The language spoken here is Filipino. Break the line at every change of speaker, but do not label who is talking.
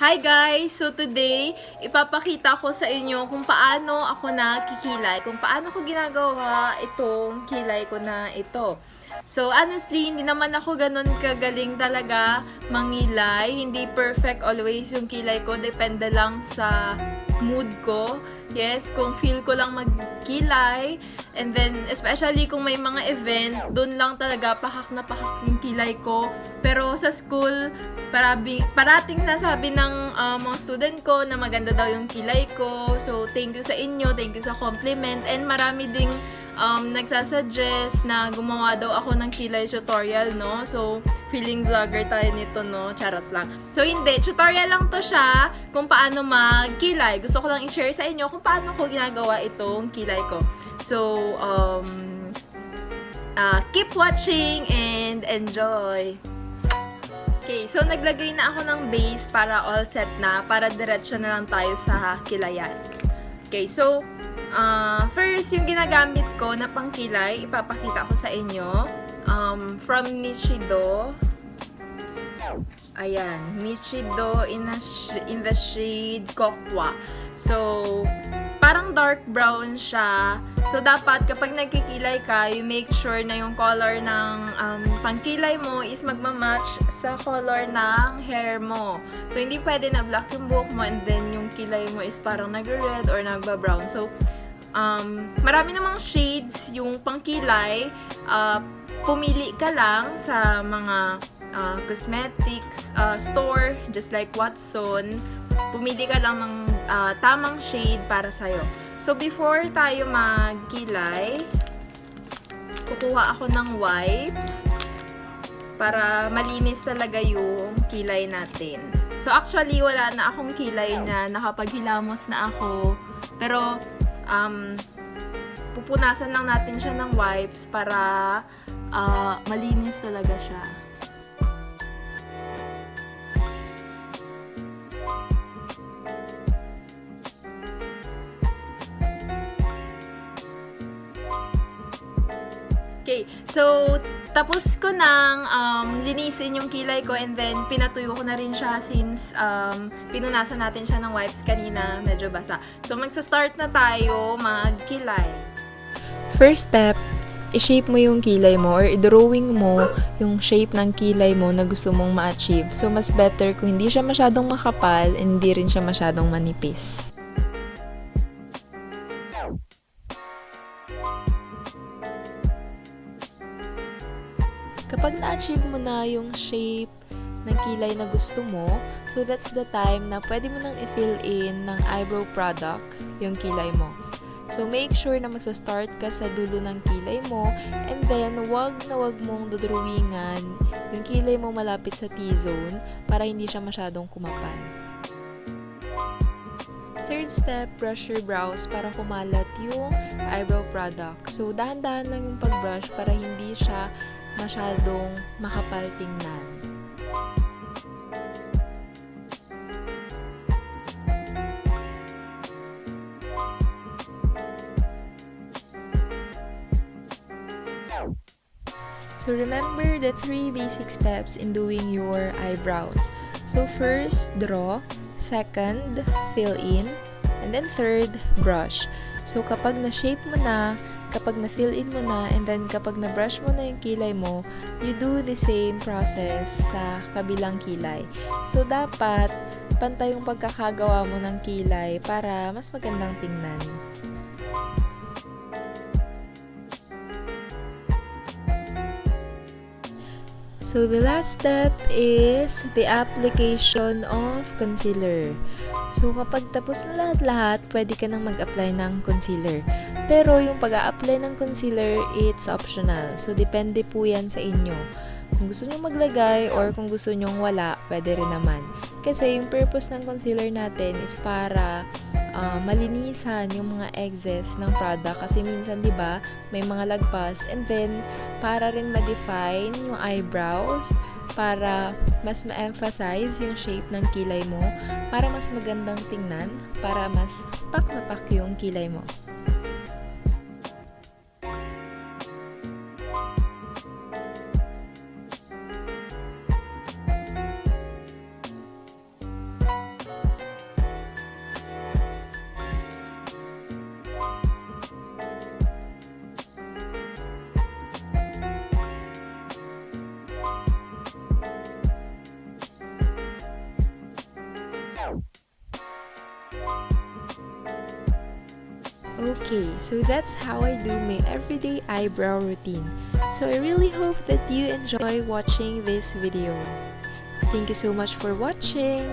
Hi guys! So today, ipapakita ko sa inyo kung paano ako nakikilay, kung paano ko ginagawa itong kilay ko na ito. So honestly, hindi naman ako ganun kagaling talaga mangilay. Hindi perfect always yung kilay ko. Depende lang sa mood ko. Yes, kung feel ko lang magkilay. And then, especially kung may mga event, dun lang talaga pahak na pahak yung kilay ko. Pero sa school, parating sinasabi ng mga student ko na maganda daw yung kilay ko. So, thank you sa inyo. Thank you sa compliment. And marami ding nagsasuggest na gumawa daw ako ng kilay tutorial, no? So, feeling vlogger tayo nito, no? Charot lang. So, hindi. Tutorial lang to siya kung paano magkilay. Gusto ko lang i-share sa inyo kung paano ko ginagawa itong kilay ko. So, keep watching and enjoy! Okay, so naglagay na ako ng base para all set na, para diretso na lang tayo sa kilayan. Okay, so, first, yung ginagamit ko na pangkilay, ipapakita ko sa inyo. From Nichido. Ayan, Nichido in the shade Kokwa. So, parang dark brown siya. So, dapat kapag nagkikilay ka, you make sure na yung color ng pangkilay mo is magmamatch sa color ng hair mo. So, hindi pwede na black yung buhok mo and then yung kilay mo is parang nagre-red or nagba-brown. So, marami namang shades yung pangkilay. Pumili ka lang sa mga cosmetics store, just like Watson. Pumili ka lang ng tamang shade para sa'yo. So, before tayo magkilay, kukuha ako ng wipes para malinis talaga yung kilay natin. So, actually, wala na akong kilay na nakapaghilamos na ako. Pero, pupunasan lang natin siya ng wipes para malinis talaga siya. Okay, so tapos ko nang linisin yung kilay ko and then pinatuyo ko na rin siya since pinunasan natin siya ng wipes kanina, medyo basa. So magsa-start na tayo magkilay.
First step, i-shape mo yung kilay mo or i-drawing mo yung shape ng kilay mo na gusto mong ma-achieve. So mas better kung hindi siya masyadong makapal and hindi rin siya masyadong manipis. Kapag na-achieve mo na yung shape ng kilay na gusto mo, so that's the time na pwede mo nang i-fill in ng eyebrow product yung kilay mo. So make sure na magsa-start ka sa dulo ng kilay mo and then wag mong dodrawingan yung kilay mo malapit sa T-zone para hindi siya masyadong kumapal. Third step, brush your brows para kumalat yung eyebrow product. So dahan-dahan lang yung pag-brush para hindi siya masyadong makapal tingnan. So remember the 3 basic steps in doing your eyebrows. So first, draw. Second, fill in. And then third, brush. So kapag na-shape mo na, kapag na-fill in mo na, and then kapag na-brush mo na yung kilay mo, you do the same process sa kabilang kilay. So dapat, pantay yung pagkakagawa mo ng kilay para mas magandang tingnan. So, the last step is the application of concealer. So, kapag tapos na lahat-lahat, pwede ka nang mag-apply ng concealer. Pero, yung pag-a-apply ng concealer, it's optional. So, depende po yan sa inyo. Kung gusto nyo maglagay or kung gusto nyo wala, pwede rin naman. Kasi, yung purpose ng concealer natin is para malinisan yung mga excess ng product kasi minsan 'di ba may mga lagpas and then para rin ma-define yung eyebrows para mas ma-emphasize yung shape ng kilay mo para mas magandang tingnan para mas pak na pak yung kilay mo. Okay, so that's how I do my everyday eyebrow routine. So I really hope that you enjoy watching this video. Thank you so much for watching.